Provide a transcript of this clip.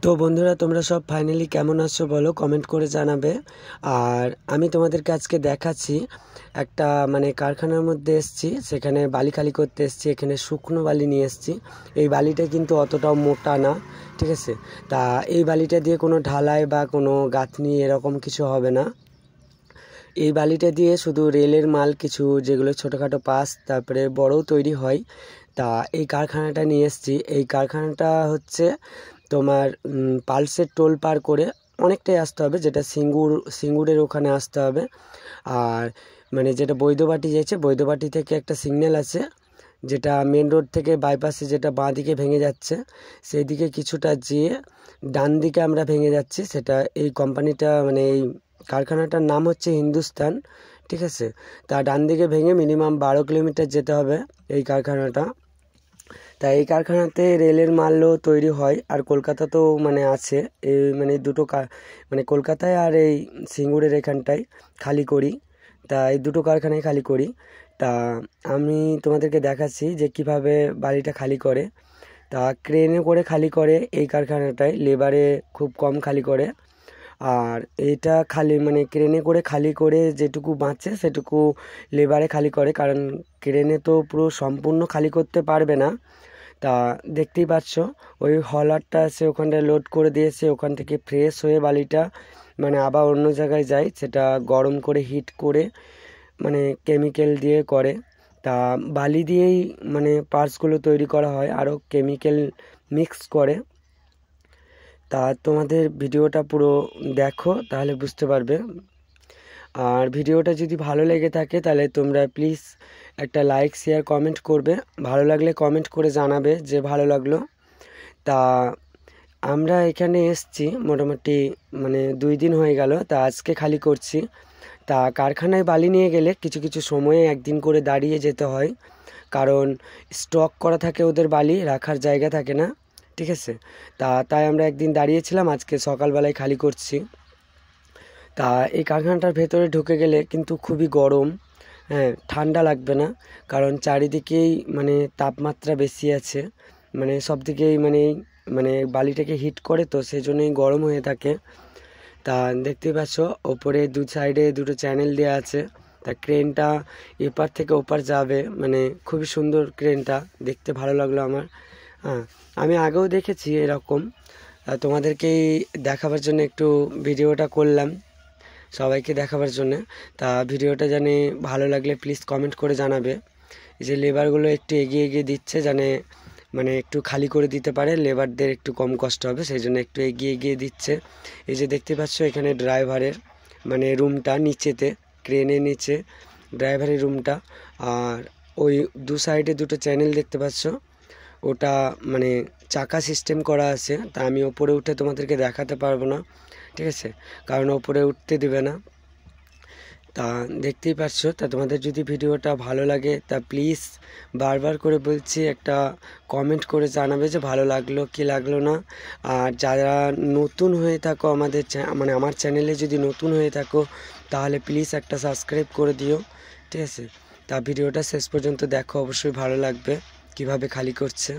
তো বন্ধুরা তোমরা সব ফাইনালি কেমন আছো বলো, কমেন্ট করে জানাবে। আর আমি তোমাদেরকে আজকে দেখাচ্ছি একটা কারখানার মধ্যে এসেছি, সেখানে বালি খালি করতে এসেছি। এখানে শুকনো বালি নিয়ে এসেছি। এই বালিটা কিন্তু অতটাও মোটা না, ঠিক আছে। তা এই বালিটা দিয়ে কোনো ঢালাই বা কোনো গাঁথনি এরকম কিছু হবে না। এই বালিটা দিয়ে শুধু রেলের মাল কিছু যেগুলো ছোটোখাটো পাস তারপরে বড়ও তৈরি হয়। তা এই কারখানাটা নিয়ে এসেছি। এই কারখানাটা হচ্ছে তোমার পালসের টোল পার করে অনেকটাই আসতে হবে, যেটা সিঙ্গুরের ওখানে আসতে হবে। আর যেটা বৈদ্যবাটি যাচ্ছে, বৈদ্যবাটি থেকে একটা সিগন্যাল আছে যেটা মেন রোড থেকে বাইপাসে যেটা বাঁ দিকে ভেঙে যাচ্ছে, সেই দিকে কিছুটা যেয়ে ডান দিকে আমরা ভেঙে যাচ্ছি। সেটা এই কোম্পানিটা এই কারখানাটার নাম হচ্ছে হিন্দুস্তান, ঠিক আছে। তা ডান দিকে ভেঙে মিনিমাম 12 কিলোমিটার যেতে হবে এই কারখানাটা। তাই এই কারখানাতে রেলের মালও তৈরি হয়। আর কলকাতাতেও আছে এই দুটো কলকাতায় আর এই সিঙ্গুরের এখানটায় খালি করি। তা এই দুটো কারখানায় খালি করি। তা আমি তোমাদেরকে দেখাচ্ছি যে কিভাবে বালিটা খালি করে। তা ক্রেনে করে খালি করে এই কারখানাটায়, লেবারে খুব কম খালি করে। আর এটা খালি ক্রেনে করে খালি করে যেটুকু বাঁচে সেটুকু লেবারে খালি করে, কারণ ক্রেনে তো পুরো সম্পূর্ণ খালি করতে পারবে না। তা দেখতেই পাচ্ছ ওই হলারটা সে ওখানটায় লোড করে দিয়েছে। ওখান থেকে ফ্রেশ হয়ে বালিটা আবার অন্য জায়গায় যায়, সেটা গরম করে হিট করে কেমিক্যাল দিয়ে করে। তা বালি দিয়েই পার্টসগুলো তৈরি করা হয়, আরও কেমিক্যাল মিক্স করে। তা তোমাদের ভিডিওটা পুরো দেখো, তাহলে বুঝতে পারবে। আর ভিডিওটা যদি ভালো লেগে থাকে তাহলে তোমরা প্লিজ একটা লাইক শেয়ার কমেন্ট করবে। ভালো লাগলে কমেন্ট করে জানাবে যে ভালো লাগলো। তা আমরা এখানে এসছি মোটামুটি 2 দিন হয়ে গেল। তা আজকে খালি করছি। তা কারখানায় বালি নিয়ে গেলে কিছু কিছু সময়ে একদিন করে দাঁড়িয়ে যেতে হয়, কারণ স্টক করা থাকে, ওদের বালি রাখার জায়গা থাকে না, ঠিক আছে। তাই আমরা একদিন দাঁড়িয়েছিলাম, আজকে সকালবেলায় খালি করছি। তা এই কারখানাটার ভেতরে ঢুকে গেলে কিন্তু খুবই গরম, হ্যাঁ, ঠান্ডা লাগবে না, কারণ চারিদিকেই তাপমাত্রা বেশি আছে। সব দিকেই বালিটাকে হিট করে, তো সেই জন্যই গরম হয়ে থাকে। তা দেখতেই পাচ্ছ ওপরে দু সাইডে দুটো চ্যানেল দেওয়া আছে। তা ক্রেনটা এপার থেকে ওপার যাবে, খুবই সুন্দর ক্রেনটা, দেখতে ভালো লাগলো আমার। হ্যাঁ, আমি আগেও দেখেছি এরকম, তোমাদেরকেই দেখাবার জন্য একটু ভিডিওটা করলাম, সবাইকে দেখাবার জন্য। তা ভিডিওটা জানে ভালো লাগলে প্লিজ কমেন্ট করে জানাবে। এই যে লেবারগুলো একটু এগিয়ে এগিয়ে দিচ্ছে, জানে একটু খালি করে দিতে পারে, লেবারদের একটু কম কষ্ট হবে, সেই জন্য একটু এগিয়ে এগিয়ে দিচ্ছে। এই যে দেখতে পাচ্ছ এখানে ড্রাইভারের রুমটা নিচেতে, ক্রেনের নিচে ড্রাইভারের রুমটা। আর ওই দু সাইডে দুটো চ্যানেল দেখতে পাচ্ছ, ওটা চাকা সিস্টেম করা আছে। তা আমি ওপরে উঠে তোমাদেরকে দেখাতে পারবো না, ঠিক আছে, কারণ ওপরে উঠতে দেবে না। তা দেখতেই পাচ্ছ। তা তোমাদের যদি ভিডিওটা ভালো লাগে তা প্লিজ বারবার করে বলছি একটা কমেন্ট করে জানাবে যে ভালো লাগলো কি লাগলো না। আর যারা নতুন হয়ে থাকো আমাদের আমার চ্যানেলে যদি নতুন হয়ে থাকো তাহলে প্লিজ একটা সাবস্ক্রাইব করে দিও, ঠিক আছে। তা ভিডিওটা শেষ পর্যন্ত দেখো, অবশ্যই ভালো লাগবে কিভাবে খালি করছে।